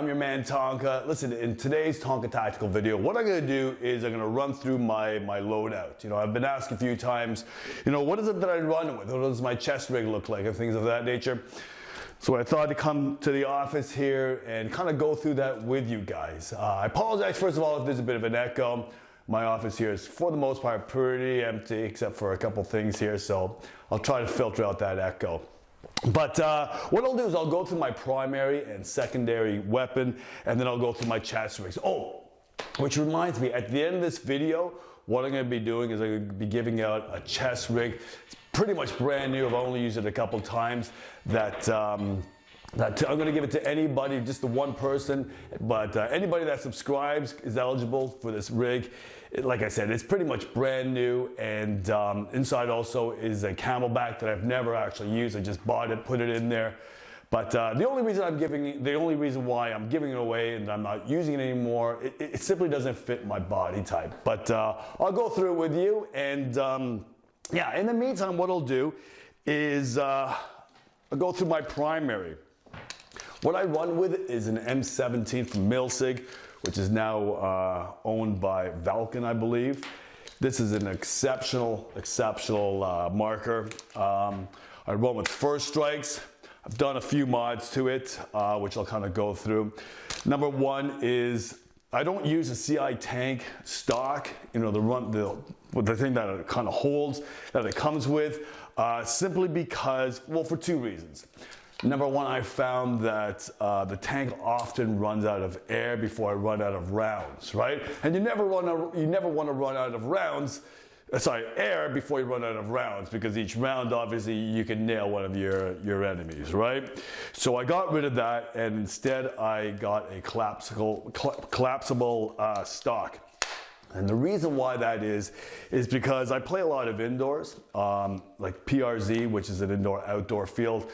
I'm your man Tonka. Listen, in today's Tonka Tactical video, what I'm gonna do is I'm gonna run through my loadout. You know, I've been asked a few times, you know, what is it that I run with? What does my chest rig look like and things of that nature? So I thought to come to the office here and kind of go through that with you guys. I apologize first of all if there's a bit of an echo. My office here is for the most part pretty empty except for a couple things here, so I'll try to filter out that echo. But what I'll do is I'll go through my primary and secondary weapon, and then I'll go through my chest rigs. Oh, which reminds me, at the end of this video, what I'm going to be doing is I'm going to be giving out a chest rig. It's pretty much brand new. I've only used it a couple times. That I'm going to give it to anybody, just the one person, but anybody that subscribes is eligible for this rig. Like I said, it's pretty much brand new, and inside also is a camelback that I've never actually used. I just bought it, put it in there. But the only reason why I'm giving it away and I'm not using it anymore, it simply doesn't fit my body type. But I'll go through it with you, and yeah, in the meantime, what I'll do is I'll go through my primary. What I run with is an M17 from Muzzel, which is now owned by Valken, I believe. This is an exceptional marker. I run with first strikes. I've done a few mods to it, which I'll kind of go through. Number one is I don't use a CI tank stock, you know, the thing that it kind of holds, that it comes with, simply because, well, for two reasons. Number one, I found that the tank often runs out of air before I run out of rounds, right? And you never want to run out of rounds, air before you run out of rounds, because each round, obviously, you can nail one of your enemies, right? So I got rid of that, and instead I got a collapsible stock. And the reason why that is because I play a lot of indoors, like PRZ, which is an indoor-outdoor field.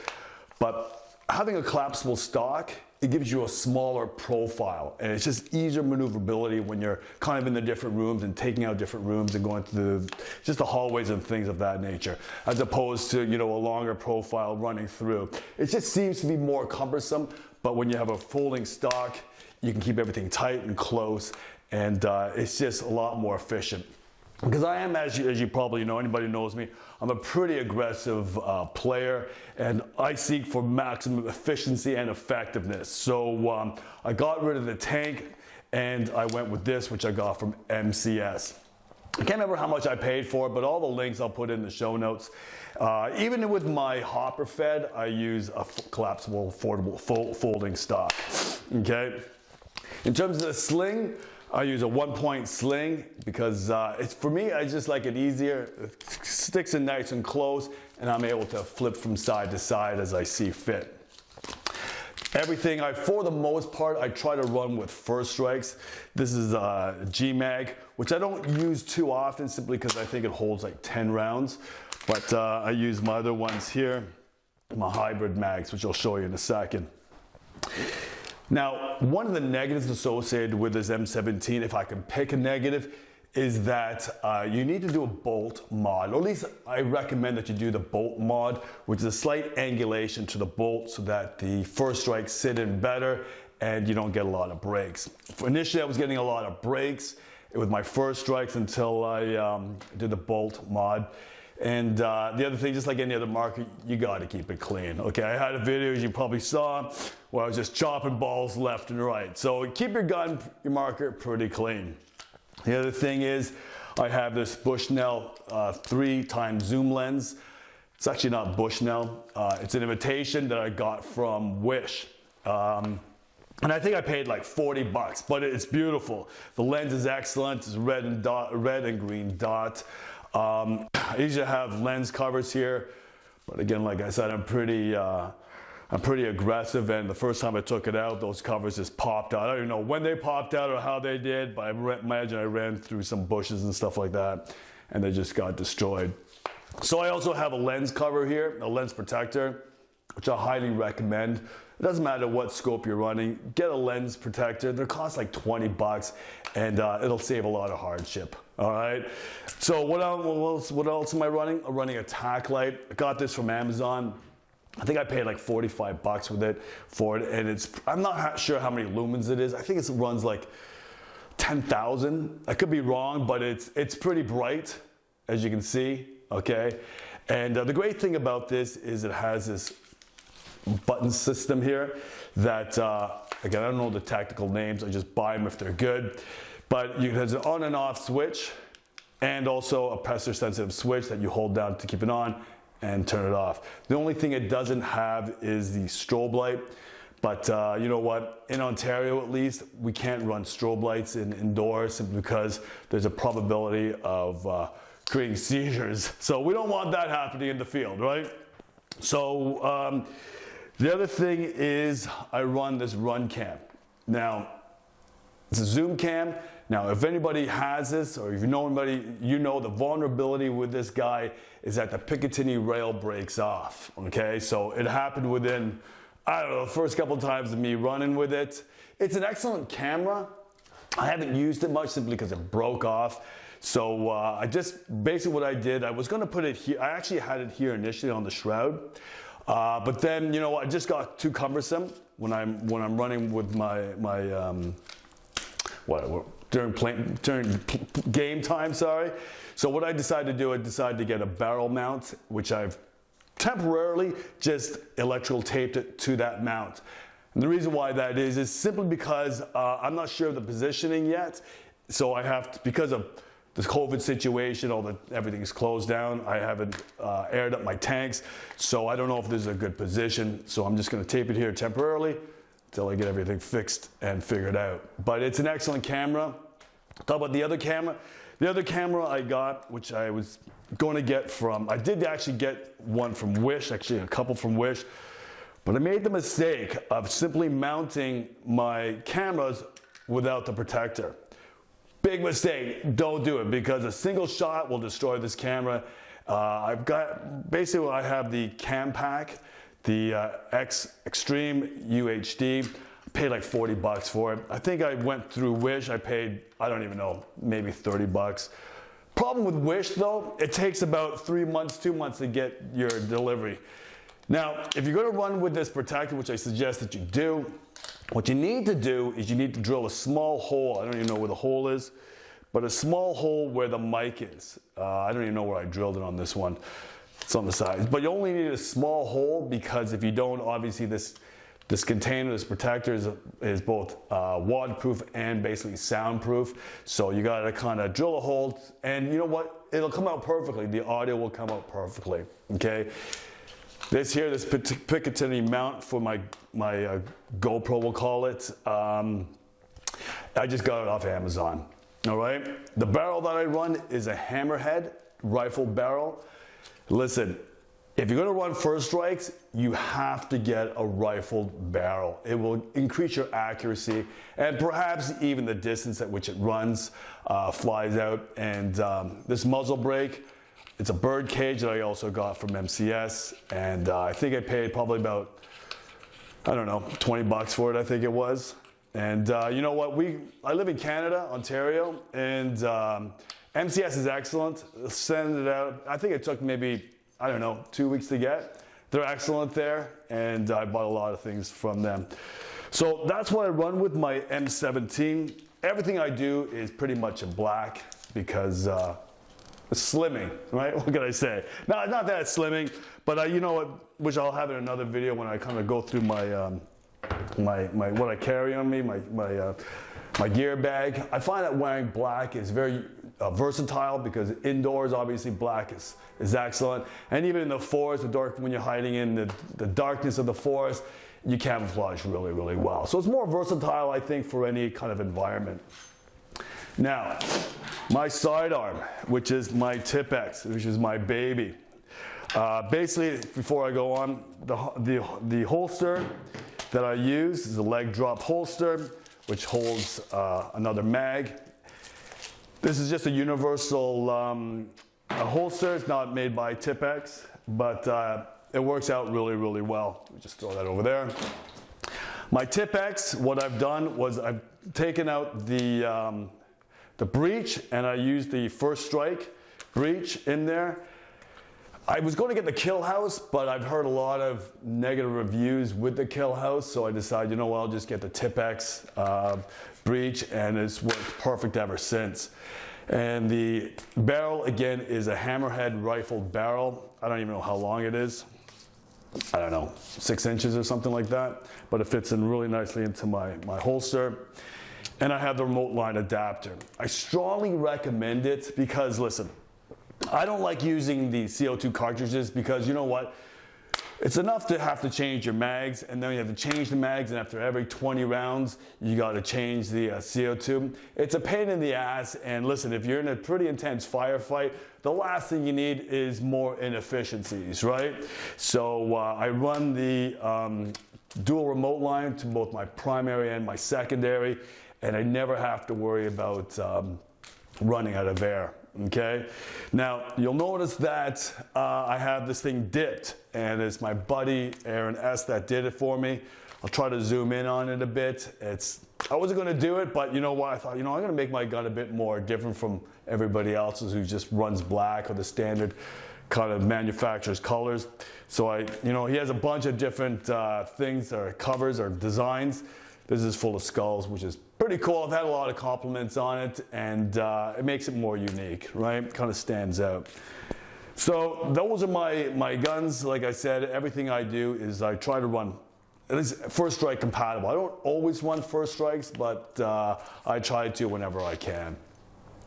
But having a collapsible stock, it gives you a smaller profile, and it's just easier maneuverability when you're kind of in the different rooms and taking out different rooms and going through just the hallways and things of that nature, as opposed to, you know, a longer profile running through. It just seems to be more cumbersome, but when you have a folding stock, you can keep everything tight and close, and it's just a lot more efficient. Because I am, as you probably know, anybody knows me, I'm a pretty aggressive player, and I seek for maximum efficiency and effectiveness. So I got rid of the tank, and I went with this, which I got from MCS. I can't remember how much I paid for it, but all the links I'll put in the show notes. Even with my hopper fed, I use a collapsible folding stock. Okay. In terms of the sling, I use a 1-point sling because for me, I just like it easier. It sticks in nice and close, and I'm able to flip from side to side as I see fit. Everything, for the most part, I try to run with first strikes. This is a G-Mag, which I don't use too often simply because I think it holds like 10 rounds. But I use my other ones here, my hybrid mags, which I'll show you in a second. Now, one of the negatives associated with this M17, if I can pick a negative, is that you need to do a bolt mod, or at least I recommend that you do the bolt mod, which is a slight angulation to the bolt so that the first strikes sit in better and you don't get a lot of breaks. Initially, I was getting a lot of breaks with my first strikes until I did the bolt mod. And the other thing, just like any other marker, you got to keep it clean. Okay, I had a video, as you probably saw, where I was just chopping balls left and right. So keep your gun, your marker pretty clean. The other thing is, I have this Bushnell 3x zoom lens. It's actually not Bushnell. It's an imitation that I got from Wish. And I think I paid like 40 bucks, but it's beautiful. The lens is excellent. It's red and green dot. I usually have lens covers here, but again, like I said, I'm pretty aggressive, and the first time I took it out, those covers just popped out. I don't even know when they popped out or how they did, but I imagine I ran through some bushes and stuff like that, and they just got destroyed. So I also have a lens cover here, a lens protector, which I highly recommend. It doesn't matter what scope you're running, get a lens protector. They cost like 20 bucks, and it'll save a lot of hardship. All right. So what else am I running? I'm running a tack light. I got this from Amazon. I think I paid like 45 bucks with it for it, and I'm not sure how many lumens it is. I think it runs like 10,000. I could be wrong, but it's pretty bright, as you can see, okay? And the great thing about this is it has this button system here that, again, I don't know the tactical names, I just buy them if they're good. But it has an on and off switch, and also a pressure sensitive switch that you hold down to keep it on and turn it off. The only thing it doesn't have is the strobe light. But you know what, in Ontario at least, we can't run strobe lights indoors simply because there's a probability of creating seizures. So we don't want that happening in the field, right? So the other thing is I run this run cam. Now, it's a zoom cam. Now, if anybody has this, or if you know anybody, you know the vulnerability with this guy is that the Picatinny rail breaks off, okay? So it happened within, I don't know, the first couple of times of me running with it. It's an excellent camera. I haven't used it much simply because it broke off. So I just, basically what I did, I was gonna put it here. I actually had it here initially on the shroud. But then, you know, I just got too cumbersome when I'm running with during game time, sorry. So what I decided to do, I decided to get a barrel mount, which I've temporarily just electrical taped it to that mount. And the reason why that is simply because I'm not sure of the positioning yet. So I have to, because of the COVID situation, everything's closed down. I haven't aired up my tanks. So I don't know if this is a good position. So I'm just gonna tape it here temporarily until I get everything fixed and figured out. But it's an excellent camera. Talk about the other camera. The other camera I got, which I was going to get from, I did actually get one from Wish, actually a couple from Wish, but I made the mistake of simply mounting my cameras without the protector. Big mistake, don't do it, because a single shot will destroy this camera. I have the Cam Pack, the X Extreme UHD. Paid like 40 bucks for it. I think I went through Wish, I paid, I don't even know, maybe 30 bucks. Problem with Wish though, it takes about 3 months, 2 months to get your delivery. Now, if you're gonna run with this protector, which I suggest that you do, what you need to do is you need to drill a small hole. I don't even know where the hole is, but a small hole where the mic is. I don't even know where I drilled it on this one. It's on the side. But you only need a small hole because if you don't, obviously this container, this protector is both waterproof and basically soundproof. So you gotta kind of drill a hole, and you know what? It'll come out perfectly. The audio will come out perfectly, okay? This Picatinny mount for my GoPro, we'll call it. I just got it off Amazon, all right? The barrel that I run is a Hammerhead rifle barrel. Listen, if you're gonna run first strikes, you have to get a rifled barrel. It will increase your accuracy and perhaps even the distance at which it runs, flies out. And this muzzle brake, it's a bird cage that I also got from MCS. And I think I paid probably about, I don't know, 20 bucks for it, I think it was. And you know what, I live in Canada, Ontario, and MCS is excellent. Send it out, I think it took maybe, I don't know, 2 weeks to get. They're excellent there, and I bought a lot of things from them. So that's what I run with my M17. Everything I do is pretty much in black because it's slimming, right? What can I say? No, not that it's slimming, but you know what, which I'll have in another video when I kind of go through my what I carry on me, my gear bag. I find that wearing black is very versatile because indoors, obviously, black is excellent. And even in the forest, when you're hiding in the darkness of the forest, you camouflage really, really well. So it's more versatile, I think, for any kind of environment. Now, my sidearm, which is my TIPX, which is my baby. Basically, before I go on, the holster that I use is a leg drop holster, which holds another mag. This is just a universal holster. It's not made by TIPX, but it works out really, really well. Let me just throw that over there. My TIPX, what I've done was I've taken out the breech, and I used the first strike breech in there. I was going to get the Kill House, but I've heard a lot of negative reviews with the Kill House, so I decided, you know what, I'll just get the TIPX breech, and it's worked perfect ever since. And the barrel, again, is a Hammerhead rifled barrel. I don't even know how long it is. I don't know, 6 inches or something like that, but it fits in really nicely into my holster. And I have the remote line adapter. I strongly recommend it because, listen, I don't like using the CO2 cartridges because, you know what, it's enough to have to change your mags, and then you have to change the mags, and after every 20 rounds, you got to change the CO2. It's a pain in the ass, and listen, if you're in a pretty intense firefight, the last thing you need is more inefficiencies, right? So I run the dual remote line to both my primary and my secondary, and I never have to worry about running out of air. Okay, now you'll notice that I have this thing dipped, and it's my buddy Aaron Esp that did it for me. I'll try to zoom in on it a bit. I wasn't going to do it, but you know what? I thought, you know, I'm going to make my gun a bit more different from everybody else's who just runs black or the standard kind of manufacturer's colors. So you know, he has a bunch of different things or covers or designs. This is full of skulls, which is pretty cool. I've had a lot of compliments on it, and it makes it more unique, right? Kind of stands out. So those are my guns. Like I said, everything I do is I try to run at least first strike compatible. I don't always run first strikes, but I try to whenever I can,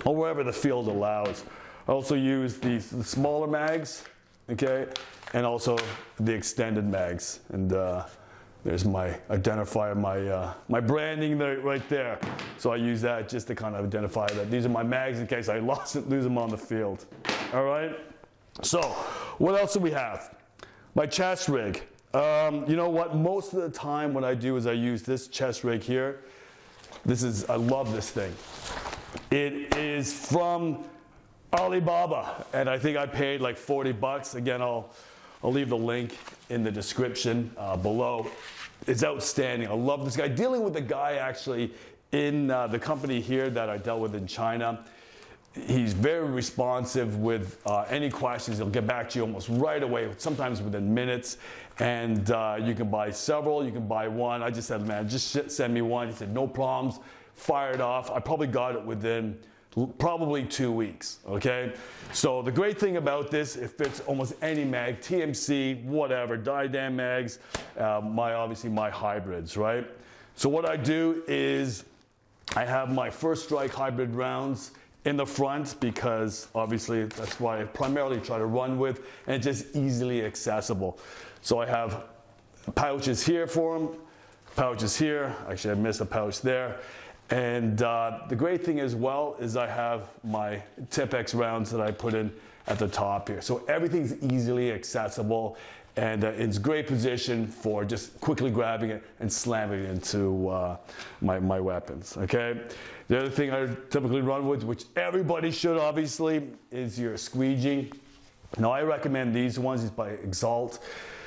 or wherever the field allows. I also use the smaller mags, okay, and also the extended mags. And there's my identifier, my branding there, right there. So I use that just to kind of identify that these are my mags in case I lose them on the field. All right. So what else do we have? My chest rig. You know what? Most of the time, what I do is I use this chest rig here. I love this thing. It is from Alibaba, and I think I paid like 40 bucks. Again, I'll leave the link in the description below. It's outstanding. I love this guy. Dealing with the guy actually in the company here that I dealt with in China. He's very responsive with any questions. He'll get back to you almost right away, sometimes within minutes. And you can buy several, you can buy one. I just said, man, just send me one. He said, no problems. Fired off. I probably got it within probably 2 weeks, okay? So the great thing about this, it fits almost any mag, TMC, whatever, die-dam mags, obviously my hybrids, right? So what I do is I have my first strike hybrid rounds in the front because obviously that's what I primarily try to run with, and it's just easily accessible. So I have pouches here for them, pouches here, actually I missed a pouch there. And the great thing as well is I have my TIPX rounds that I put in at the top here. So everything's easily accessible, and it's great position for just quickly grabbing it and slamming it into my weapons, okay? The other thing I typically run with, which everybody should obviously, is your squeegee. Now I recommend these ones, these by Exalt,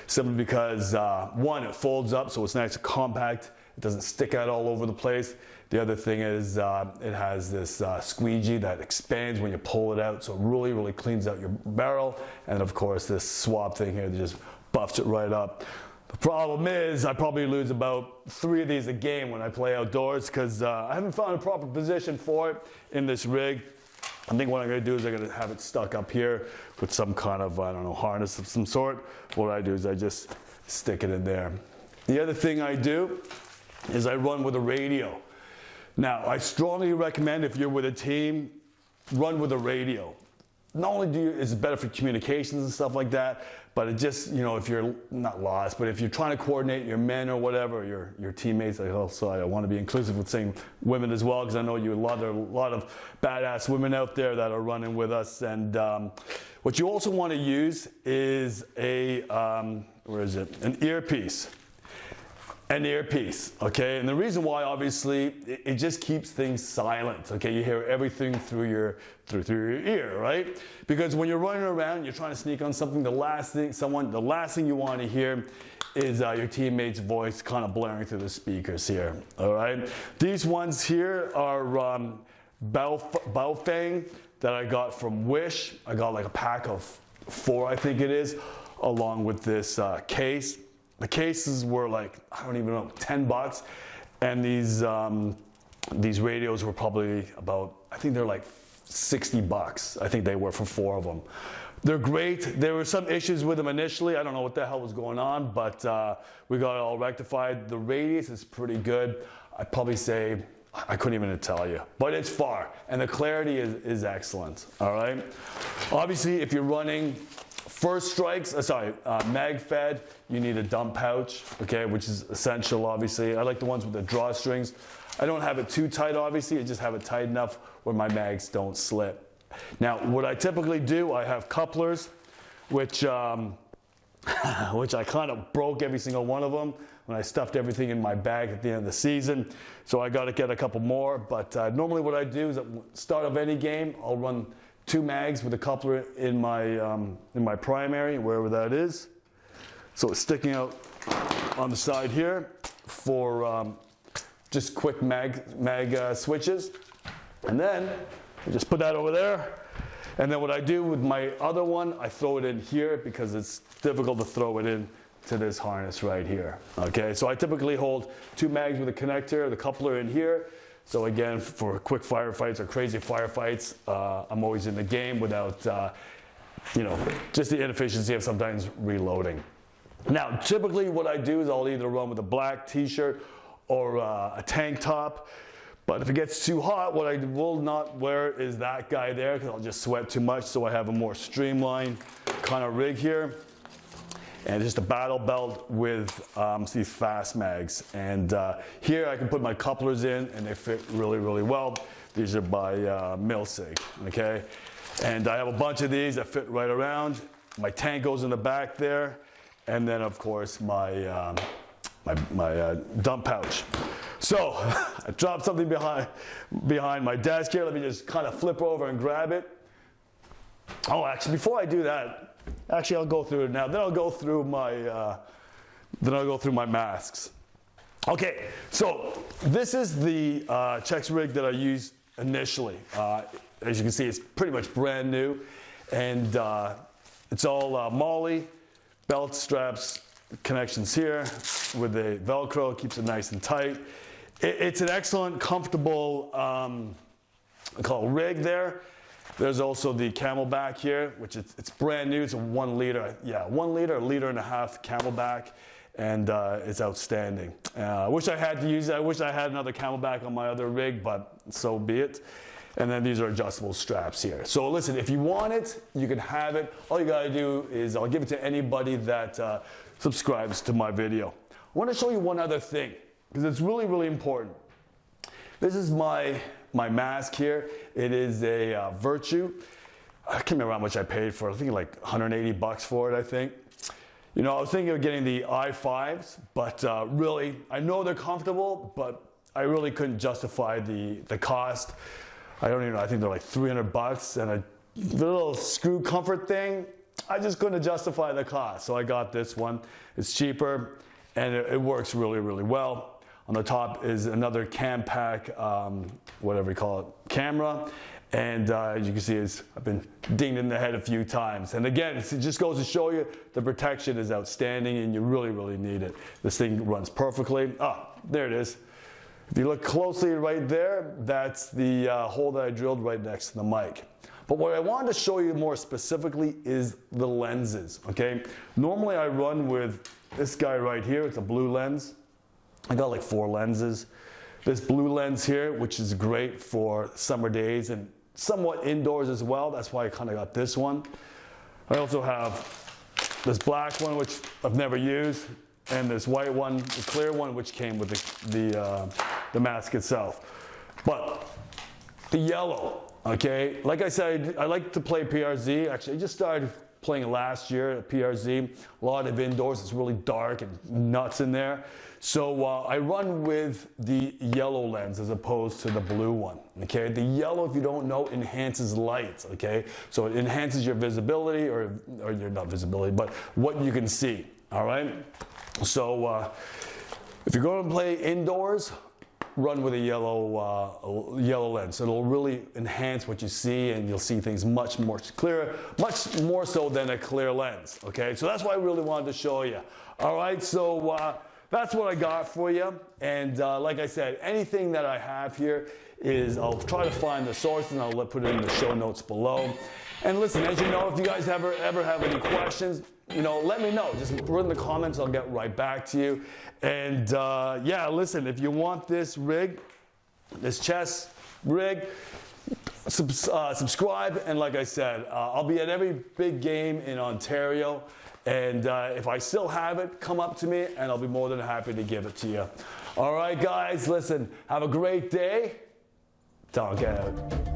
simply because one, it folds up so it's nice and compact. It doesn't stick out all over the place. The other thing is it has this squeegee that expands when you pull it out, so it really, really cleans out your barrel. And of course, this swab thing here that just buffs it right up. The problem is I probably lose about 3 of these a game when I play outdoors because I haven't found a proper position for it in this rig. I think what I'm going to do is I'm going to have it stuck up here with some kind of, I don't know, harness of some sort. What I do is I just stick it in there. The other thing I do is I run with a radio. Now, I strongly recommend if you're with a team, run with a radio. Not only is it better for communications and stuff like that, but it just, you know, if you're not lost, but if you're trying to coordinate your men or whatever, your teammates, I want to be inclusive with saying women as well, because I know there are a lot of badass women out there that are running with us. And what you also want to use is an earpiece. An earpiece, okay? And the reason why, obviously, it just keeps things silent, okay? You hear everything through your ear, right? Because when you're running around, you're trying to sneak on something, the last thing you want to hear is your teammate's voice kind of blaring through the speakers here, all right? These ones here are Baofeng that I got from Wish. I got like a pack of 4, I think it is, along with this case. The cases were like, I don't even know, 10 bucks. And these radios were probably about, I think they're like 60 bucks. I think they were for 4 of them. They're great. There were some issues with them initially. I don't know what the hell was going on, but we got it all rectified. The radius is pretty good. I'd probably say, I couldn't even tell you, but it's far, and the clarity is excellent, all right? Obviously, if you're running first strikes, MagFed, you need a dump pouch, okay, which is essential, obviously. I like the ones with the drawstrings. I don't have it too tight, obviously. I just have it tight enough where my mags don't slip. Now, what I typically do, I have couplers, which I kind of broke every single one of them when I stuffed everything in my bag at the end of the season. So I got to get a couple more. But normally what I do is at the start of any game, I'll run 2 mags with a coupler in my primary, wherever that is. So it's sticking out on the side here for just quick mag switches. And then I just put that over there. And then what I do with my other one, I throw it in here because it's difficult to throw it in to this harness right here. Okay, so I typically hold 2 mags with a connector, the coupler in here. So again, for quick firefights or crazy firefights, I'm always in the game without, just the inefficiency of sometimes reloading. Now, typically what I do is I'll either run with a black t-shirt or a tank top. But if it gets too hot, what I will not wear is that guy there because I'll just sweat too much. So I have a more streamlined kind of rig here. And just a battle belt with these fast mags. And here I can put my couplers in and they fit really, really well. These are by Muzzel, okay? And I have a bunch of these that fit right around. My tank goes in the back there. And then of course my dump pouch. So I dropped something behind my desk here. Let me just kind of flip over and grab it. Oh, actually, before I do that, I'll go through it now. Then I'll go through my masks. Okay, so this is the Chex rig that I used initially. As you can see, it's pretty much brand new, and it's all Molly, belt straps, connections here with the Velcro, keeps it nice and tight. It's an excellent, comfortable, I call it rig there. There's also the Camelback here, which it's brand new. It's a 1 liter, a liter and a half Camelback, and it's outstanding. I wish I had to use it. I wish I had another Camelback on my other rig, but so be it. And then these are adjustable straps here. So listen, if you want it, you can have it. All you gotta do is I'll give it to anybody that subscribes to my video. I wanna show you one other thing, because it's really, really important. This is my mask here. It is a Virtue. I can't remember how much I paid for it. I think like 180 bucks for it, I think. You know, I was thinking of getting the i5s, but really, I know they're comfortable, but I really couldn't justify the cost. I don't even know, I think they're like 300 bucks, and a little screw comfort thing, I just couldn't justify the cost. So I got this one. It's cheaper, and it works really, really well. On the top is another Campack, whatever you call it, camera. And as you can see, I've been dinged in the head a few times. And again, it just goes to show you the protection is outstanding and you really, really need it. This thing runs perfectly. Ah, there it is. If you look closely right there, that's the hole that I drilled right next to the mic. But what I wanted to show you more specifically is the lenses, okay? Normally I run with this guy right here. It's a blue lens. I got like 4 lenses. This blue lens here, which is great for summer days and somewhat indoors as well. That's why I kind of got this one. I also have this black one, which I've never used, and this white one, the clear one, which came with the mask itself. But the yellow, okay? Like I said, I like to play PRZ. Actually, I just started playing last year at PRZ. A lot of indoors. It's really dark and nuts in there. So I run with the yellow lens as opposed to the blue one, okay? The yellow, if you don't know, enhances light, okay? So it enhances your visibility, or your, not visibility, but what you can see, all right? So if you're going to play indoors, run with a yellow lens. So it'll really enhance what you see, and you'll see things much more clearer, much more so than a clear lens, okay? So that's what I really wanted to show you. All right, so that's what I got for you. And like I said, anything that I have here is, I'll try to find the source and I'll put it in the show notes below. And listen, as you know, if you guys ever have any questions, you know, let me know. Just put it in the comments, I'll get right back to you. And yeah, listen, if you want this rig, this chest rig, subscribe. And like I said, I'll be at every big game in Ontario. And if I still have it, come up to me and I'll be more than happy to give it to you. All right, guys, listen, have a great day. Tonka out.